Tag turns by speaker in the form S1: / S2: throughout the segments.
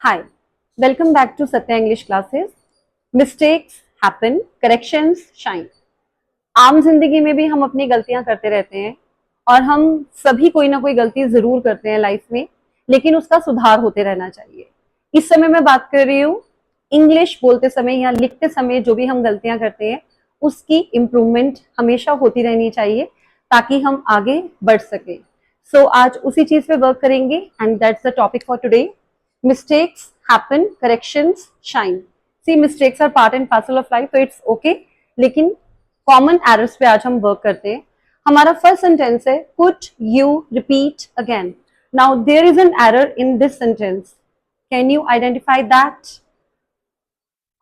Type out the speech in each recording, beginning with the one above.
S1: Hi, welcome back to Satya English classes. Mistakes happen, corrections shine. आम जिंदगी में भी हम अपनी गलतियां करते रहते हैं और हम सभी कोई ना कोई गलती जरूर करते हैं लाइफ में, लेकिन उसका सुधार होते रहना चाहिए। इस समय मैं बात कर रही हूँ इंग्लिश बोलते समय या लिखते समय जो भी हम गलतियां करते हैं उसकी इम्प्रूवमेंट हमेशा होती रहनी चाहिए ताकि हम आगे बढ़ सके। सो आज उसी चीज पे वर्क करेंगे and that's the topic for today. Mistakes happen, corrections shine. See, mistakes are part and parcel of life, so it's okay. लेकिन कॉमन एरर्स पे आज हम वर्क करते हैं। हमारा फर्स्ट सेंटेंस है could you repeat again. Now there is an error in this sentence, can you identify that?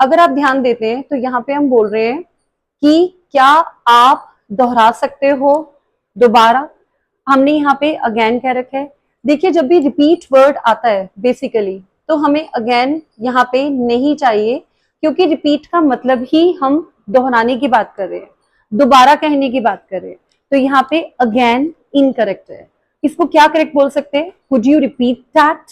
S1: अगर आप ध्यान देते हैं तो यहाँ पे हम बोल रहे हैं कि क्या आप दोहरा सकते हो दोबारा। हमने यहाँ पे अगेन कह रखा है। देखिए, जब भी रिपीट वर्ड आता है बेसिकली तो हमें अगेन यहाँ पे नहीं चाहिए, क्योंकि रिपीट का मतलब ही हम दोहराने की बात कर रहे हैं, दोबारा कहने की बात कर रहे हैं। तो यहाँ पे अगेन इनकरेक्ट है। इसको क्या करेक्ट बोल सकते हैं? कुड यू रिपीट दैट,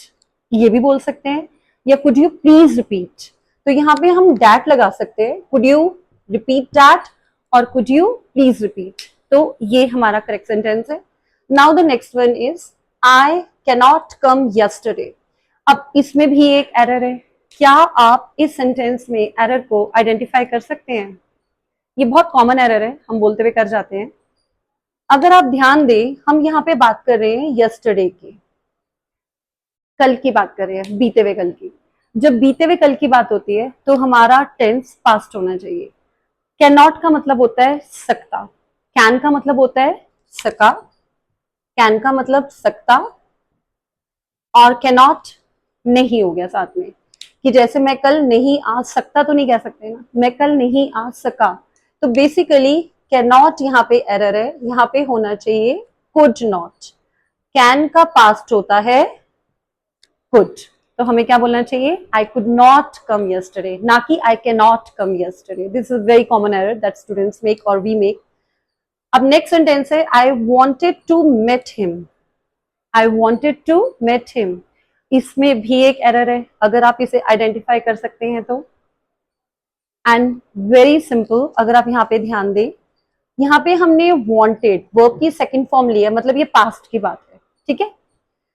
S1: ये भी बोल सकते हैं, या कुड यू प्लीज रिपीट। तो यहाँ पे हम दैट लगा सकते हैं, कुड यू रिपीट दैट और कुड यू प्लीज रिपीट। तो ये हमारा करेक्ट सेंटेंस है। Now the next one is I cannot come yesterday. अब इसमें भी एक एरर है। क्या आप इस सेंटेंस में एरर को आइडेंटिफाई कर सकते हैं? ये बहुत कॉमन एरर है, हम बोलते हुए कर जाते हैं। अगर आप ध्यान दें, हम यहाँ पे बात कर रहे हैं यस्टरडे की, कल की बात कर रहे हैं, बीते हुए कल की। जब बीते हुए कल की बात होती है तो हमारा टेंस पास्ट होना चाहिए। कैन नॉट का मतलब होता है सकता, कैन का मतलब होता है सका, कैन का मतलब सकता, और कैनॉट नहीं हो गया साथ में, कि जैसे मैं कल नहीं आ सकता तो नहीं कह सकते ना, मैं कल नहीं आ सका। तो बेसिकली कैनॉट यहाँ पे एरर है, यहाँ पे होना चाहिए कुड नॉट। कैन का पास्ट होता है कुड, तो हमें क्या बोलना चाहिए? I could not come yesterday, ना कि I can not come yesterday. This is very common error that students make और वी मेक। अब नेक्स्ट सेंटेंस है I wanted to met him. I wanted to met him, इसमें भी एक error है। अगर आप इसे आइडेंटिफाई कर सकते हैं तो, एंड वेरी सिंपल, अगर आप यहाँ पे ध्यान दें, यहाँ पे हमने वॉन्टेड वर्ब की सेकंड फॉर्म लिया, मतलब ये पास्ट की बात है, ठीक है।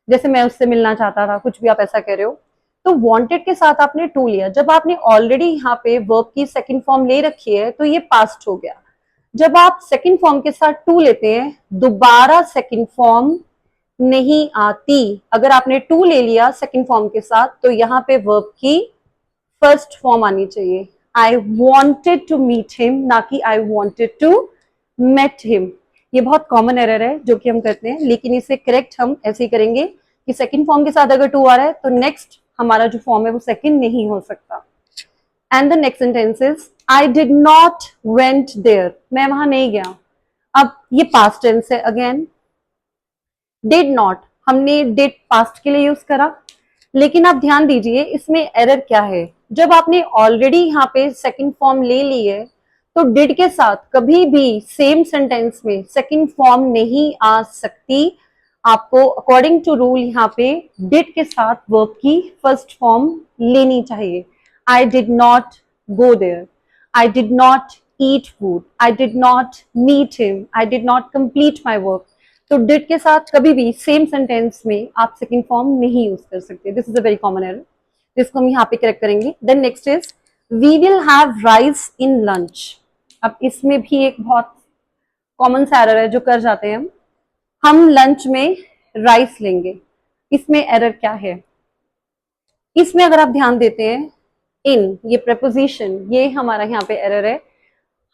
S1: जैसे मैं उससे मिलना चाहता था, कुछ भी आप ऐसा कह रहे हो, तो वांटेड के साथ आपने टू लिया। जब आपने ऑलरेडी यहाँ पे वर्ब की सेकंड फॉर्म ले रखी है तो ये पास्ट हो गया। जब आप सेकंड फॉर्म के साथ टू लेते हैं, दोबारा सेकंड फॉर्म नहीं आती। अगर आपने टू ले लिया सेकंड फॉर्म के साथ तो यहाँ पे वर्ब की फर्स्ट फॉर्म आनी चाहिए। I wanted to meet him, ना कि I wanted to met him. ये बहुत कॉमन एरर है जो कि हम करते हैं, लेकिन इसे करेक्ट हम ऐसे ही करेंगे कि सेकंड फॉर्म के साथ अगर टू आ रहा है तो नेक्स्ट हमारा जो फॉर्म है वो सेकंड नहीं हो सकता। And the next sentence is I did not went there, मैं वहां नहीं गया। अब ये पास्ट टेंस है अगेन। डिड नॉट हमने डिड पास्ट के लिए यूज करा, लेकिन आप ध्यान दीजिए इसमें एरर क्या है। जब आपने ऑलरेडी यहाँ पे सेकंड फॉर्म ले ली है तो डिड के साथ कभी भी सेम सेंटेंस में सेकंड फॉर्म नहीं आ सकती। आपको अकॉर्डिंग टू रूल यहाँ पे डिड के साथ वर्ब की फर्स्ट फॉर्म लेनी चाहिए। I did not go there, I did not eat food, I did not meet him, I did not complete my work. तो डिड के साथ कभी भी सेम सेंटेंस में आप सेकंड फॉर्म नहीं यूज कर सकते। This is a very common error, जिसको हम यहाँ पे करेक्ट करेंगे। Then next is we will have rice in lunch. अब इसमें भी एक बहुत कॉमन सा एरर है जो कर जाते हैं हम लंच में राइस लेंगे। इसमें एरर क्या है? इसमें अगर आप ध्यान देते हैं, इन ये प्रेपोजिशन, ये हमारा यहाँ पे एरर है।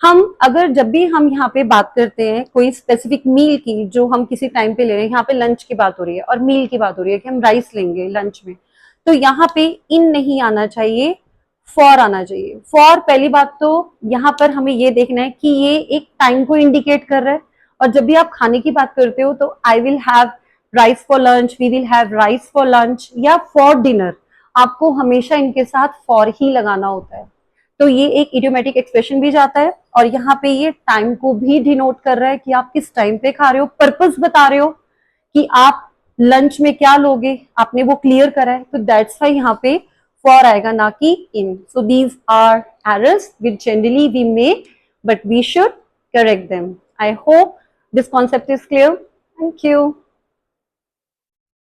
S1: हम अगर जब भी हम यहाँ पे बात करते हैं कोई स्पेसिफिक मील की, जो हम किसी टाइम पे ले रहे हैं, यहाँ पे लंच की बात हो रही है और मील की बात हो रही है कि हम राइस लेंगे लंच में, तो यहाँ पे इन नहीं आना चाहिए, फॉर आना चाहिए। फॉर पहली बात तो यहाँ पर हमें ये देखना है कि ये एक टाइम को इंडिकेट कर रहा है, और जब भी आप खाने की बात करते हो तो I will have rice for lunch, we will have rice for lunch या फॉर डिनर, आपको हमेशा इनके साथ फॉर ही लगाना होता है। तो ये एक इडियोमेटिक एक्सप्रेशन भी जाता है, और यहाँ पे ये टाइम को भी डिनोट कर रहा है कि आप किस टाइम पे खा रहे हो, पर्पस बता रहे हो कि आप लंच में क्या लोगे, आपने वो क्लियर करा है, तो दैट्स वाई यहाँ पे फॉर आएगा, ना कि in. So these are errors which generally we make, but we should correct them. I hope this concept is clear. Thank you.